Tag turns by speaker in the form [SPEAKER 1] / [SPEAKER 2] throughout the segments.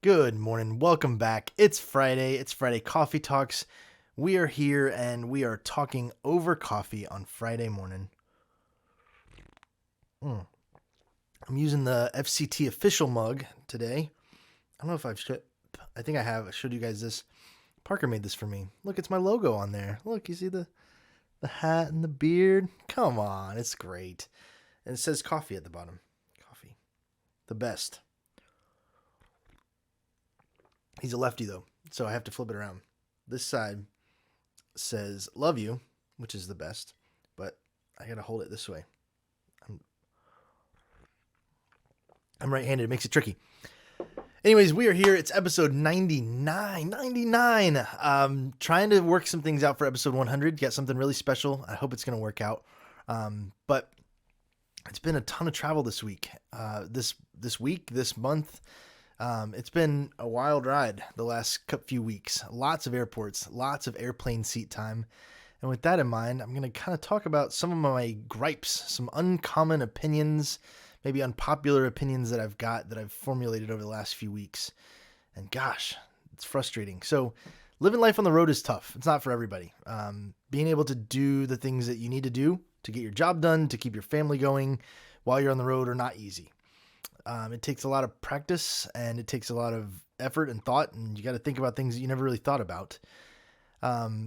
[SPEAKER 1] Good morning. Welcome back. It's Friday. It's Friday Coffee Talks. We are here and we are talking over coffee on Friday morning. I'm using the FCT official mug today. I don't know if I think I have. I showed you guys this. Parker made this for me. Look, it's my logo on there. Look, you see the hat and the beard? Come on, it's great. And it says coffee at the bottom. Coffee. The best. He's a lefty though, so I have to flip it around. This side says love you, which is the best, but I gotta hold it this way. I'm right-handed. It makes it tricky. Anyways, we are here. It's episode 99. Trying to work some things out for episode 100. Got something really special. I hope it's going to work out. But it's been a ton of travel this week. This month. It's been a wild ride the last few weeks. Lots of airports, lots of airplane seat time. And with that in mind, I'm going to kind of talk about some of my gripes, some uncommon opinions, maybe unpopular opinions that I've formulated over the last few weeks. And gosh, it's frustrating. So living life on the road is tough. It's not for everybody. Being able to do the things that you need to do to get your job done, to keep your family going while you're on the road are not easy. It takes a lot of practice and it takes a lot of effort and thought, and you got to think about things that you never really thought about.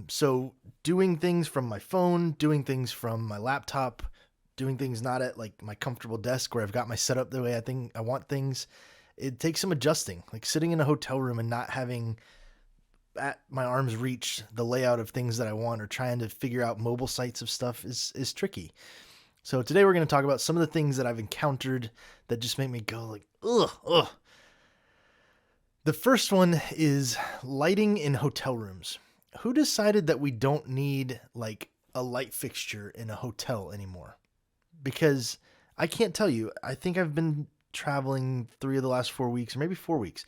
[SPEAKER 1] So doing things from my phone, doing things from my laptop, doing things not at like my comfortable desk where I've got my setup the way I want things, it takes some adjusting. Like sitting in a hotel room and not having at my arm's reach the layout of things that I want, or trying to figure out mobile sites of stuff is tricky. So today we're going to talk about some of the things that I've encountered that just make me go like, ugh. The first one is lighting in hotel rooms. Who decided that we don't need like a light fixture in a hotel anymore? Because I can't tell you, I think I've been traveling 3 of the last 4 weeks, or maybe 4 weeks.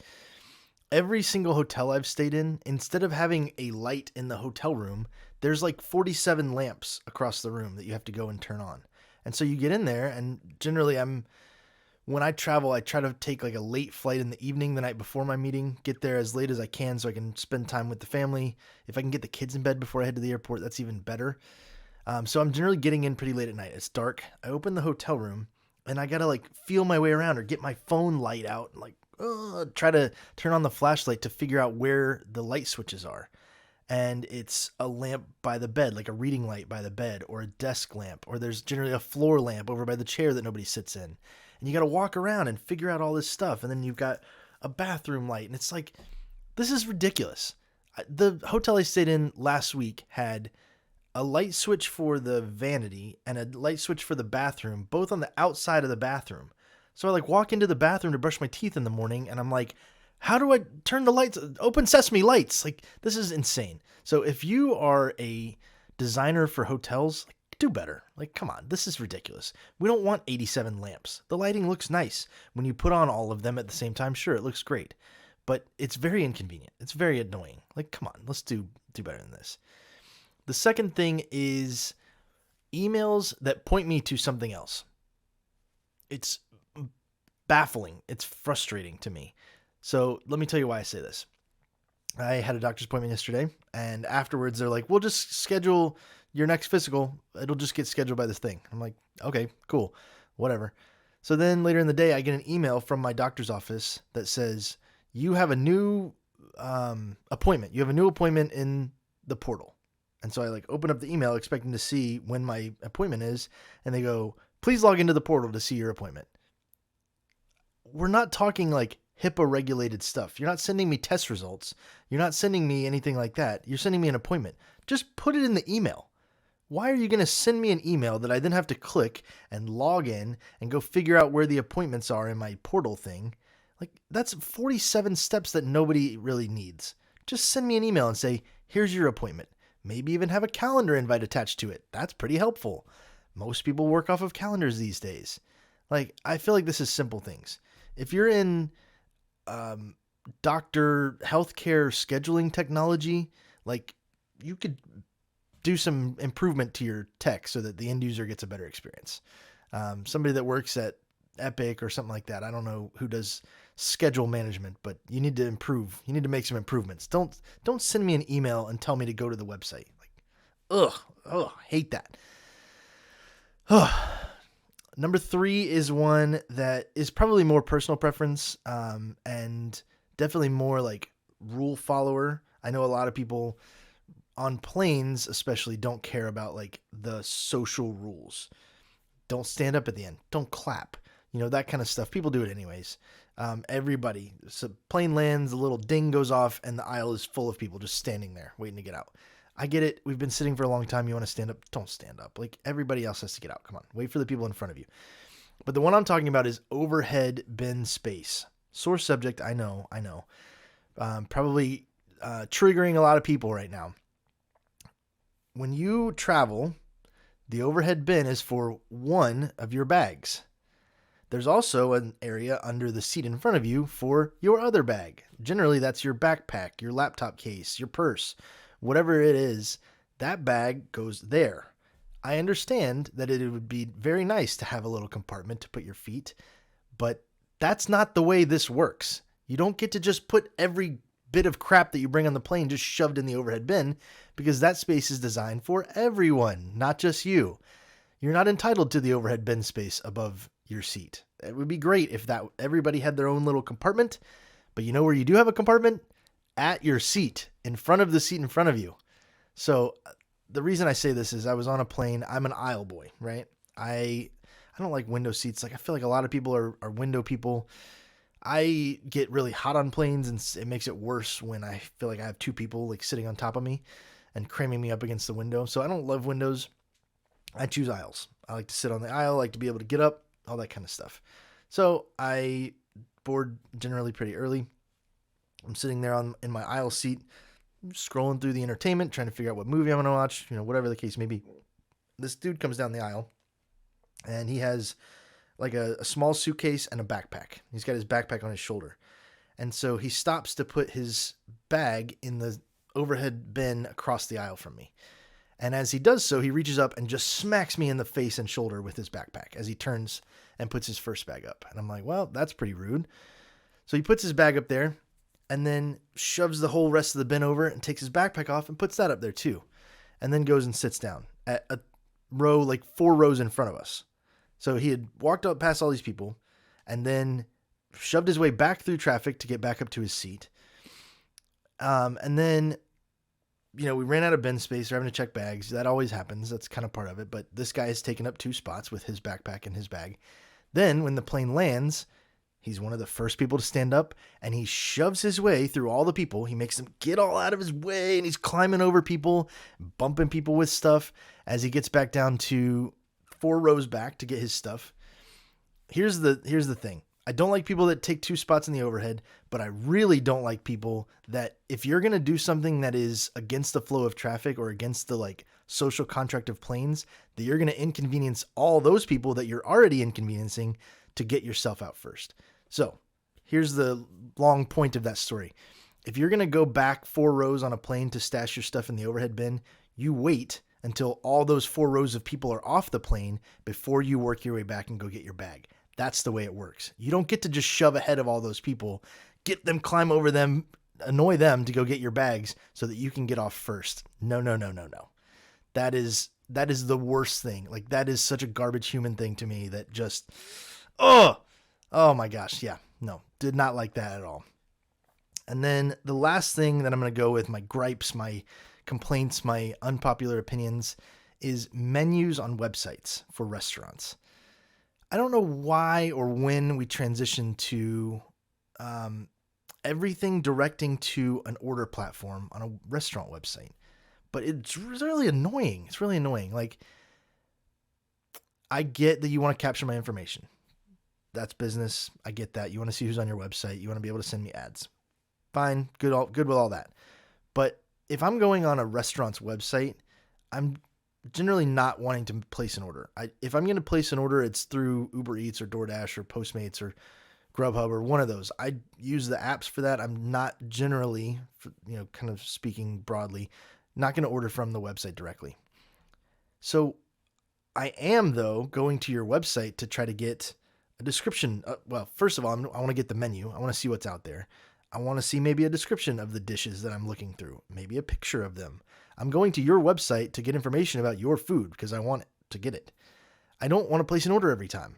[SPEAKER 1] Every single hotel I've stayed in, instead of having a light in the hotel room, there's like 47 lamps across the room that you have to go and turn on. And so you get in there, and generally when I travel, I try to take like a late flight in the evening the night before my meeting, get there as late as I can so I can spend time with the family. If I can get the kids in bed before I head to the airport, that's even better. So I'm generally getting in pretty late at night. It's dark. I open the hotel room and I got to like feel my way around or get my phone light out and like try to turn on the flashlight to figure out where the light switches are. And it's a lamp by the bed, like a reading light by the bed, or a desk lamp, or there's generally a floor lamp over by the chair that nobody sits in. And you got to walk around and figure out all this stuff. And then you've got a bathroom light. And it's like, this is ridiculous. The hotel I stayed in last week had a light switch for the vanity and a light switch for the bathroom, both on the outside of the bathroom. So I like walk into the bathroom to brush my teeth in the morning, and I'm like, how do I turn the lights? Open sesame lights. Like, this is insane. So if you are a designer for hotels, do better. Like, come on, this is ridiculous. We don't want 87 lamps. The lighting looks nice. When you put on all of them at the same time, sure, it looks great. But it's very inconvenient. It's very annoying. Like, come on, let's do better than this. The second thing is emails that point me to something else. It's baffling. It's frustrating to me. So let me tell you why I say this. I had a doctor's appointment yesterday, and afterwards they're like, we'll just schedule your next physical. It'll just get scheduled by this thing. I'm like, okay, cool, whatever. So then later in the day, I get an email from my doctor's office that says, you have a new appointment. You have a new appointment in the portal. And so I like open up the email expecting to see when my appointment is, and they go, please log into the portal to see your appointment. We're not talking like HIPAA regulated stuff. You're not sending me test results. You're not sending me anything like that. You're sending me an appointment. Just put it in the email. Why are you going to send me an email that I then have to click and log in and go figure out where the appointments are in my portal thing? Like, that's 47 steps that nobody really needs. Just send me an email and say, here's your appointment. Maybe even have a calendar invite attached to it. That's pretty helpful. Most people work off of calendars these days. Like, I feel like this is simple things. If you're in doctor healthcare scheduling technology, like, you could do some improvement to your tech so that the end user gets a better experience. Somebody that works at Epic or something like that. I don't know who does schedule management, but you need to improve. You need to make some improvements. Don't send me an email and tell me to go to the website. Like, hate that. Number 3 is one that is probably more personal preference, and definitely more like rule follower. I know a lot of people on planes especially don't care about like the social rules. Don't stand up at the end. Don't clap. That kind of stuff. People do it anyways. Everybody. So plane lands, a little ding goes off, and the aisle is full of people just standing there waiting to get out. I get it. We've been sitting for a long time. You want to stand up? Don't stand up. Like everybody else has to get out. Come on. Wait for the people in front of you. But the one I'm talking about is overhead bin space. Sore subject. I know. Probably triggering a lot of people right now. When you travel, the overhead bin is for one of your bags. There's also an area under the seat in front of you for your other bag. Generally, that's your backpack, your laptop case, your purse, whatever it is. That bag goes there. I understand that it would be very nice to have a little compartment to put your feet, but that's not the way this works. You don't get to just put every bit of crap that you bring on the plane just shoved in the overhead bin, because that space is designed for everyone, not just you. You're not entitled to the overhead bin space above your seat. It would be great if that everybody had their own little compartment, but you know where you do have a compartment? At your seat, in front of the seat in front of you. So the reason I say this is I was on a plane. I'm an aisle boy, right? I don't like window seats. Like I feel like a lot of people are window people. I get really hot on planes, and it makes it worse when I feel like I have two people like sitting on top of me and cramming me up against the window. So I don't love windows. I choose aisles. I like to sit on the aisle, I like to be able to get up, all that kind of stuff. So I board generally pretty early. I'm sitting there in my aisle seat, scrolling through the entertainment, trying to figure out what movie I'm going to watch, whatever the case may be. This dude comes down the aisle, and he has like a small suitcase and a backpack. He's got his backpack on his shoulder. And so he stops to put his bag in the overhead bin across the aisle from me. And as he does so, he reaches up and just smacks me in the face and shoulder with his backpack as he turns and puts his first bag up. And I'm like, well, that's pretty rude. So he puts his bag up there and then shoves the whole rest of the bin over and takes his backpack off and puts that up there too. And then goes and sits down at a row, like 4 rows in front of us. So he had walked up past all these people and then shoved his way back through traffic to get back up to his seat. And then, we ran out of bin space. We're having to check bags. That always happens. That's kind of part of it. But this guy has taken up 2 spots with his backpack and his bag. Then when the plane lands, he's one of the first people to stand up, and he shoves his way through all the people. He makes them get all out of his way, and he's climbing over people, bumping people with stuff as he gets back down to 4 rows back to get his stuff. Here's the thing. I don't like people that take 2 spots in the overhead, but I really don't like people that if you're going to do something that is against the flow of traffic or against the social contract of planes, that you're going to inconvenience all those people that you're already inconveniencing to get yourself out first. So here's the long point of that story. If you're going to go back 4 rows on a plane to stash your stuff in the overhead bin, you wait until all those 4 rows of people are off the plane before you work your way back and go get your bag. That's the way it works. You don't get to just shove ahead of all those people, get them, climb over them, annoy them to go get your bags so that you can get off first. No. That is the worst thing. Like, that is such a garbage human thing to me that just, oh my gosh. Yeah, no, did not like that at all. And then the last thing that I'm going to go with, my gripes, my complaints, my unpopular opinions, is menus on websites for restaurants. I don't know why or when we transitioned to everything directing to an order platform on a restaurant website, but it's really annoying. It's really annoying. Like, I get that you want to capture my information. That's business. I get that. You want to see who's on your website. You want to be able to send me ads. Fine. Good with all that. But if I'm going on a restaurant's website, I'm generally not wanting to place an order. If I'm going to place an order, it's through Uber Eats or DoorDash or Postmates or Grubhub or one of those. I use the apps for that. I'm not generally, kind of speaking broadly, not going to order from the website directly. So I am, though, going to your website to try to get a description. Well, first of all, I want to get the menu. I want to see what's out there. I want to see maybe a description of the dishes that I'm looking through, maybe a picture of them. I'm going to your website to get information about your food because I want to get it. I don't want to place an order every time.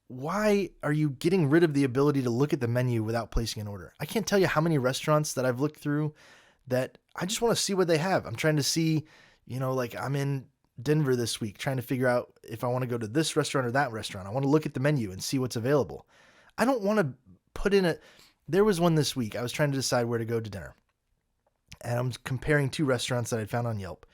[SPEAKER 1] Why are you getting rid of the ability to look at the menu without placing an order? I can't tell you how many restaurants that I've looked through that I just want to see what they have. I'm trying to see, like I'm in Denver this week trying to figure out if I want to go to this restaurant or that restaurant. I want to look at the menu and see what's available. I don't want to put in there was one this week. I was trying to decide where to go to dinner. And I'm comparing two restaurants that I'd found on Yelp.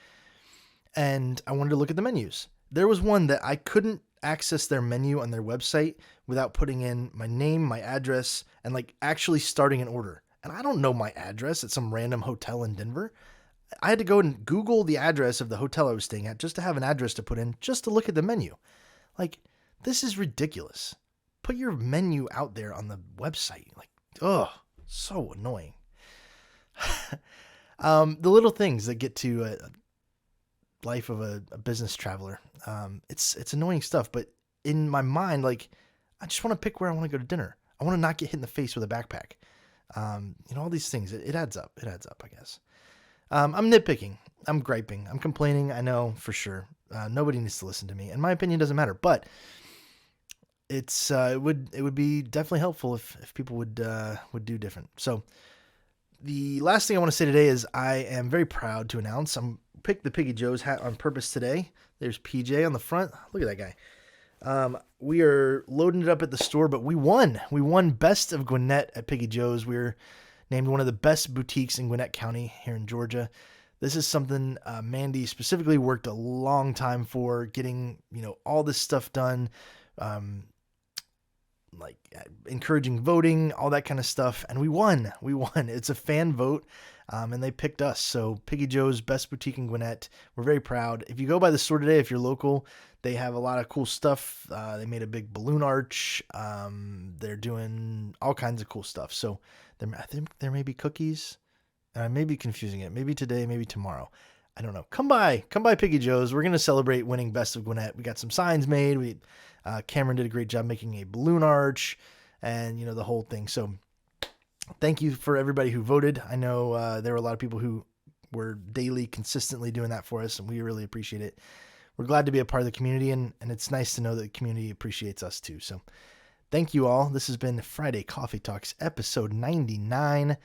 [SPEAKER 1] And I wanted to look at the menus. There was one that I couldn't access their menu on their website without putting in my name, my address, and like actually starting an order. And I don't know my address at some random hotel in Denver. I had to go and Google the address of the hotel I was staying at just to have an address to put in, just to look at the menu. Like, this is ridiculous. Put your menu out there on the website. Like, so annoying. The little things that get to life of a business traveler. It's annoying stuff, but in my mind, like, I just want to pick where I want to go to dinner. I want to not get hit in the face with a backpack. All these things, it adds up. It adds up, I guess. I'm nitpicking. I'm griping. I'm complaining. I know for sure. Nobody needs to listen to me, and my opinion doesn't matter, but it would be definitely helpful if people would do different. So the last thing I want to say today is I am very proud to announce I'm picked the Piggy Joe's hat on purpose today. There's PJ on the front. Look at that guy. We are loading it up at the store, but we won. We won Best of Gwinnett at Piggy Joe's. We're named one of the best boutiques in Gwinnett County here in Georgia. This is something Mandy specifically worked a long time for, getting all this stuff done, like encouraging voting, all that kind of stuff. And we won. It's a fan vote. And they picked us. So Piggy Joe's Best Boutique in Gwinnett. We're very proud. If you go by the store today, if you're local, they have a lot of cool stuff. They made a big balloon arch. They're doing all kinds of cool stuff. So I think there may be cookies. I may be confusing it. Maybe today, maybe tomorrow. I don't know. Come by Piggy Joe's. We're going to celebrate winning Best of Gwinnett. We got some signs made. Cameron did a great job making a balloon arch and, the whole thing. So thank you for everybody who voted. I know there were a lot of people who were daily, consistently doing that for us, and we really appreciate it. We're glad to be a part of the community, and it's nice to know that the community appreciates us too. So thank you all. This has been Friday Coffee Talks, episode 99. I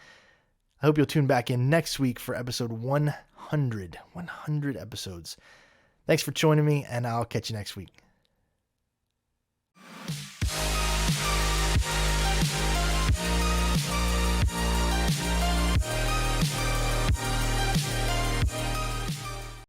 [SPEAKER 1] hope you'll tune back in next week for episode 100. 100 episodes. Thanks for joining me, and I'll catch you next week.